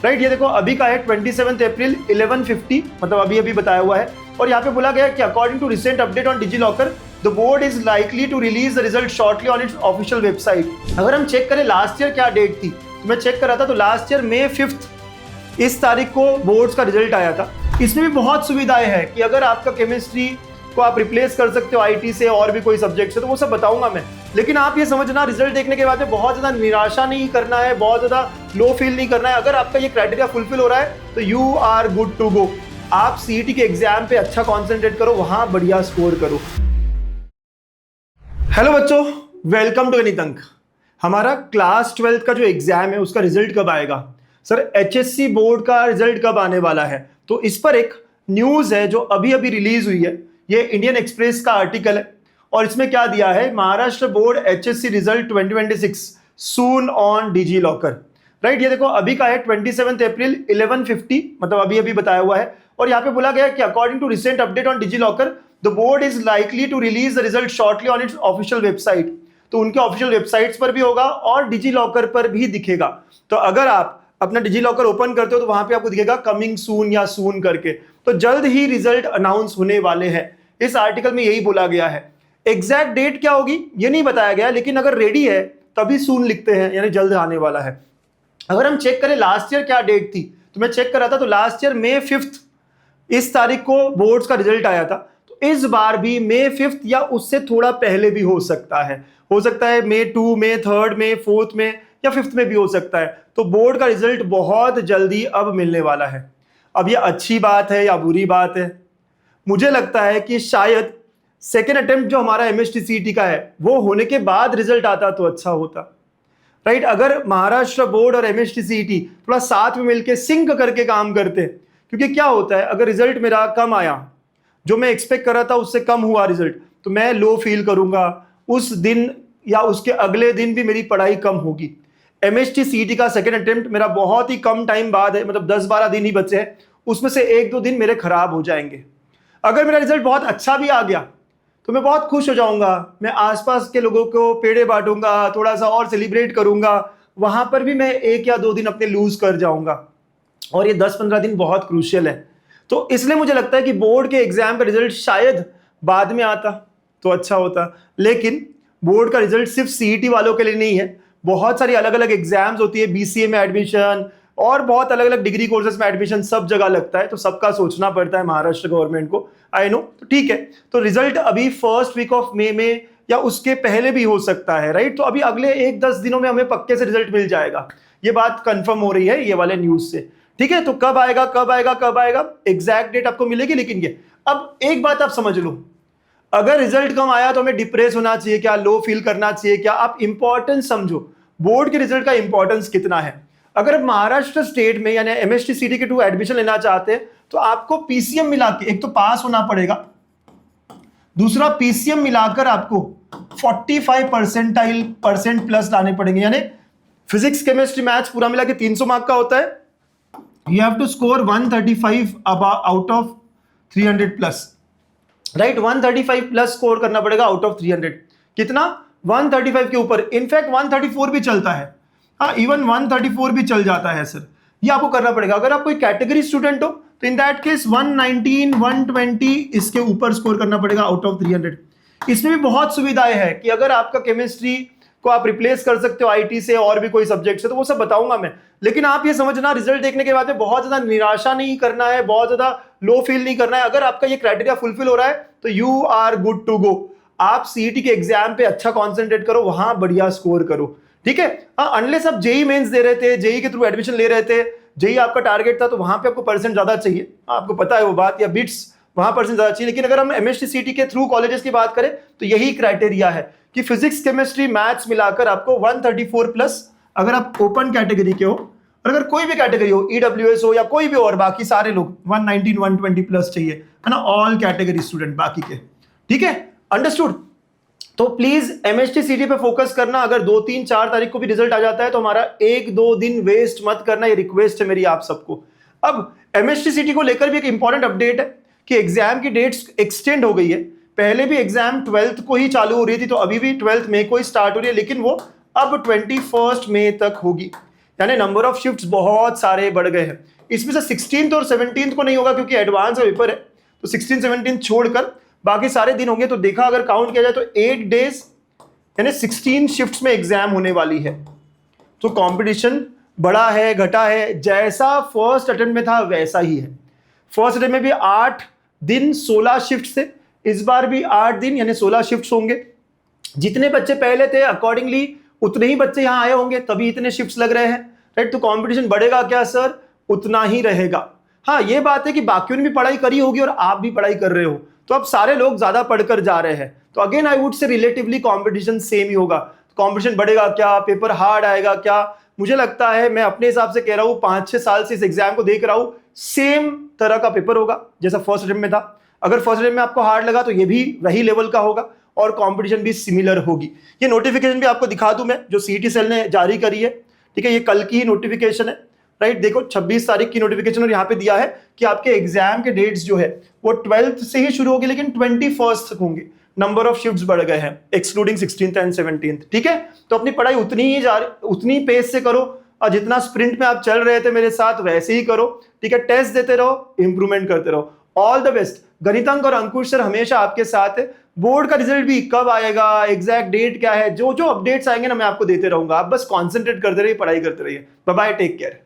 Right. ये देखो अभी का है 27 अप्रैल 11:50, मतलब अभी अभी बताया हुआ है। और यहाँ पे बोला गया कि according to recent update on DigiLocker the board is likely to release the result shortly on its official website. अगर हम चेक करें लास्ट ईयर क्या डेट थी, तो मैं चेक कर रहा था तो लास्ट ईयर May 5 इस तारीख को बोर्ड्स का रिजल्ट आया था। इसमें भी बहुत सुविधाएं हैं कि अगर आपका केमिस्ट्री को आप रिप्लेस कर सकते हो आईटी से और भी कोई सब्जेक्ट से, तो वो सब बताऊंगा मैं। लेकिन आप ये समझना, रिजल्ट देखने के बाद में बहुत ज्यादा निराशा नहीं करना है, बहुत ज्यादा लो फील नहीं करना है। अगर आपका ये क्राइटेरिया फुलफिल हो रहा है तो you are good to go. आप सीईटी के एग्जाम पे अच्छा कॉन्सेंट्रेट करो, वहां बढ़िया स्कोर करो। हेलो बच्चों, वेलकम टू गणित अंक। हमारा क्लास 12 का जो एग्जाम है उसका रिजल्ट कब आएगा सर, एचएससी बोर्ड का रिजल्ट कब आने वाला है, तो इस पर एक न्यूज है जो अभी अभी रिलीज हुई है। ये इंडियन एक्सप्रेस का आर्टिकल है और इसमें क्या दिया है, Maharashtra board HSC result 2026 soon on DigiLocker. Right. ये देखो अभी का है 27 अप्रैल 11:50, मतलब अभी अभी बताया हुआ है। और यहाँ पे बोला गया कि according to recent update on DigiLocker the board is likely to release the result shortly on its official website. तो उनके ऑफिशियल वेबसाइट्स पर भी होगा और डिजी लॉकर पर भी दिखेगा। तो अगर आप अपना डिजी लॉकर ओपन करते हो तो वहां पे आपको दिखेगा कमिंग सून या सून करके। तो जल्द ही रिजल्ट अनाउंस होने वाले हैं। इस आर्टिकल में यही बोला गया है। एग्जैक्ट डेट क्या होगी ये नहीं बताया गया, लेकिन अगर रेडी है तभी सून लिखते हैं, यानी जल्द आने वाला है। अगर हम चेक करें लास्ट ईयर क्या डेट थी, तो मैं चेक कर रहा था तो लास्ट ईयर May 5 इस तारीख को बोर्ड्स का रिजल्ट आया था। तो इस बार भी May 5 या उससे थोड़ा पहले भी हो सकता है। May 2 May 3 May 4 में या 5th में भी हो सकता है। तो बोर्ड का रिजल्ट बहुत जल्दी अब मिलने वाला है। अब ये अच्छी बात है या बुरी बात है, मुझे लगता है कि शायद सेकेंड अटेम्प्ट जो हमारा एमएसटी का है वो होने के बाद रिजल्ट आता तो अच्छा होता। राइट। अगर महाराष्ट्र बोर्ड और एमएसटी थोड़ा साथ में मिलकर सिंक करके काम करते, क्योंकि क्या होता है अगर रिजल्ट मेरा कम आया, जो मैं एक्सपेक्ट कर रहा था उससे कम हुआ रिजल्ट, तो मैं लो फील करूंगा। उस दिन या उसके अगले दिन भी मेरी पढ़ाई कम होगी। एमएसटी का सेकेंड अटेम्प्ट मेरा बहुत ही कम टाइम बाद है, मतलब 10-12 दिन ही बचे हैं, उसमें से 1-2 दिन मेरे खराब हो जाएंगे। अगर मेरा रिजल्ट बहुत अच्छा भी आ गया तो मैं बहुत खुश हो जाऊंगा, मैं आसपास के लोगों को पेड़े बांटूंगा, थोड़ा सा और सेलिब्रेट करूंगा, वहां पर भी मैं 1 या 2 दिन अपने लूज कर जाऊंगा। और ये 10-15 दिन बहुत क्रूशियल है। तो इसलिए मुझे लगता है कि बोर्ड के एग्जाम का रिजल्ट शायद बाद में आता तो अच्छा होता। लेकिन बोर्ड का रिजल्ट सिर्फ सीईटी वालों के लिए नहीं है, बहुत सारी अलग अलग एग्जाम्स होती है, बीसीए में एडमिशन और बहुत अलग अलग डिग्री कोर्सेज में एडमिशन सब जगह लगता है। तो सबका सोचना पड़ता है महाराष्ट्र गवर्नमेंट को, आई नो। तो ठीक है, तो रिजल्ट अभी फर्स्ट वीक ऑफ मे में या उसके पहले भी हो सकता है। राइट। तो अभी अगले 1-10 दिनों में हमें पक्के से रिजल्ट मिल जाएगा, ये बात कंफर्म हो रही है ये वाले न्यूज से। ठीक है, तो कब आएगा कब आएगा कब आएगा, एग्जैक्ट डेट आपको मिलेगी। लेकिन ये अब एक बात आप समझ लो, अगर रिजल्ट कम आया तो हमें डिप्रेस होना चाहिए क्या, लो फील करना चाहिए क्या? आप इंपॉर्टेंस समझो, बोर्ड के रिजल्ट का इंपॉर्टेंस कितना है। अगर आप महाराष्ट्र स्टेट में यानी एमएसटी के टू एडमिशन लेना चाहते हैं तो आपको पीसीएम मिला के एक तो पास होना पड़ेगा, दूसरा पीसीएम मिलाकर आपको 45% प्लस लाने पड़ेंगे। यानी फिजिक्स केमिस्ट्री मैथ्स पूरा मिला के 300 मार्क का होता है। You have to score 135 out of 300 plus. Right. 135 plus score करना पड़ेगा आउट ऑफ 300। कितना? 135 के ऊपर। इनफैक्ट 134 भी चलता है, हाँ, इवन 134 भी चल जाता है सर। ये आपको करना पड़ेगा। अगर आप कोई कैटेगरी स्टूडेंट हो तो इन दैट केस 119 120 इसके ऊपर स्कोर करना पड़ेगा आउट ऑफ 300। इसमें भी बहुत सुविधाएं हैं कि अगर आपका केमिस्ट्री को आप रिप्लेस कर सकते हो आईटी से और भी कोई सब्जेक्ट से, तो वो सब बताऊंगा मैं। लेकिन आप ये समझना, रिजल्ट देखने के बाद में बहुत ज्यादा निराशा नहीं करना है, बहुत ज्यादा लो फील नहीं करना है। अगर आपका ये क्राइटेरिया फुलफिल हो रहा है तो you are good to go. आप सीईटी के एग्जाम पे अच्छा कॉन्सेंट्रेट करो, वहां बढ़िया स्कोर करो। ठीक है। हाँ, अनलेस आप जेई मेंस दे रहे थे, जेई के थ्रू एडमिशन ले रहे थे, जेई आपका टारगेट था, तो वहां पे आपको परसेंट ज्यादा चाहिए, आपको पता है वो बात, या बिट्स वहां परसेंट ज्यादा चाहिए। लेकिन अगर हम एमएसटी के थ्रू कॉलेजेस की बात करें तो यही क्राइटेरिया है कि फिजिक्स केमिस्ट्री मैथ्स मिलाकर आपको 134 प्लस, अगर आप ओपन कैटेगरी के हो, और अगर कोई भी कैटेगरी हो, ईडब्ल्यूएस हो या कोई भी और, बाकी सारे लोग 119 120 प्लस चाहिए, है ना, ऑल कैटेगरी स्टूडेंट बाकी के। ठीक है, अंडरस्टूड। तो प्लीज एमएसटी पे फोकस करना। अगर 2, 3, 4 तारीख को भी रिजल्ट आ जाता है तो हमारा 1-2 दिन वेस्ट मत करना, ये रिक्वेस्ट है मेरी आप सबको। अब एमएसटी को लेकर भी एक इंपॉर्टेंट अपडेट है कि एग्जाम की डेट्स एक्सटेंड हो गई है। पहले भी एग्जाम 12th को ही चालू हो रही थी, तो अभी भी 12th मई को ही स्टार्ट हो रही है, लेकिन वो अब 21 मई तक होगी। यानी नंबर ऑफ शिफ्ट्स बहुत सारे बढ़ गए हैं। इसमें से 16th और 17th को नहीं होगा क्योंकि एडवांस का पेपर है, तो 16 17 छोड़कर बाकी सारे दिन होंगे। तो देखा अगर काउंट किया जाए तो 8 डेज यानी 16 शिफ्ट्स में एग्जाम होने वाली है। तो कंपटीशन बड़ा है घटा है, जैसा फर्स्ट अटेम्प्ट में था वैसा ही है। फर्स्ट अटेम्प्ट में भी 8 दिन 16 शिफ्ट थे, इस बार भी 8 दिन यानी 16 शिफ्ट्स होंगे। जितने बच्चे पहले थे अकॉर्डिंगली उतने ही बच्चे यहाँ आए होंगे, तभी इतने शिफ्ट्स लग रहे हैं, राइट। तो कंपटीशन बढ़ेगा क्या सर? उतना ही रहेगा। हाँ, ये बात है कि बाकियों ने भी पढ़ाई करी होगी और आप भी पढ़ाई कर रहे हो, तो अब सारे लोग ज्यादा पढ़कर जा रहे हैं। तो again I would say relatively competition same ही होगा। कंपटीशन बढ़ेगा क्या? पेपर हार्ड आएगा क्या? मुझे लगता है, मैं अपने हिसाब से कह रहा हूँ, 5-6 साल से इस एग्जाम को देख रहा हूँ, सेम तरह का पेपर होगा जैसा फर्स्ट अटेम्प्ट में था। अगर फर्स्ट अटेम्प्ट में आपको हार्ड लगा तो ये भी वही लेवल का होगा और कंपटीशन भी सिमिलर होगी। ये नोटिफिकेशन भी आपको दिखा दूं मैं, जो सीईटी सेल ने जारी करी है, ठीक है। ये कल की ही नोटिफिकेशन है, राइट। देखो 26 तारीख की नोटिफिकेशन, और यहाँ पे दिया है कि आपके एग्जाम के डेट्स जो है वो 12th से ही शुरू होगी, लेकिन 21st तक होंगे। नंबर ऑफ शिफ्ट्स बढ़ गए हैं एक्सक्लूडिंग 16th एंड 17th, ठीक है। तो अपनी पढ़ाई उतनी पेस से करो, और जितना स्प्रिंट में आप चल रहे थे मेरे साथ वैसे ही करो, ठीक है। टेस्ट देते रहो, इंप्रूवमेंट करते रहो। All the best. गणितंक और अंकुश सर हमेशा आपके साथ है। बोर्ड का रिजल्ट भी कब आएगा, एग्जैक्ट डेट क्या है, जो जो अपडेट्स आएंगे ना मैं आपको देते रहूंगा। आप बस कॉन्सेंट्रेट करते रहिए, पढ़ाई करते रहिए। Bye bye, take care.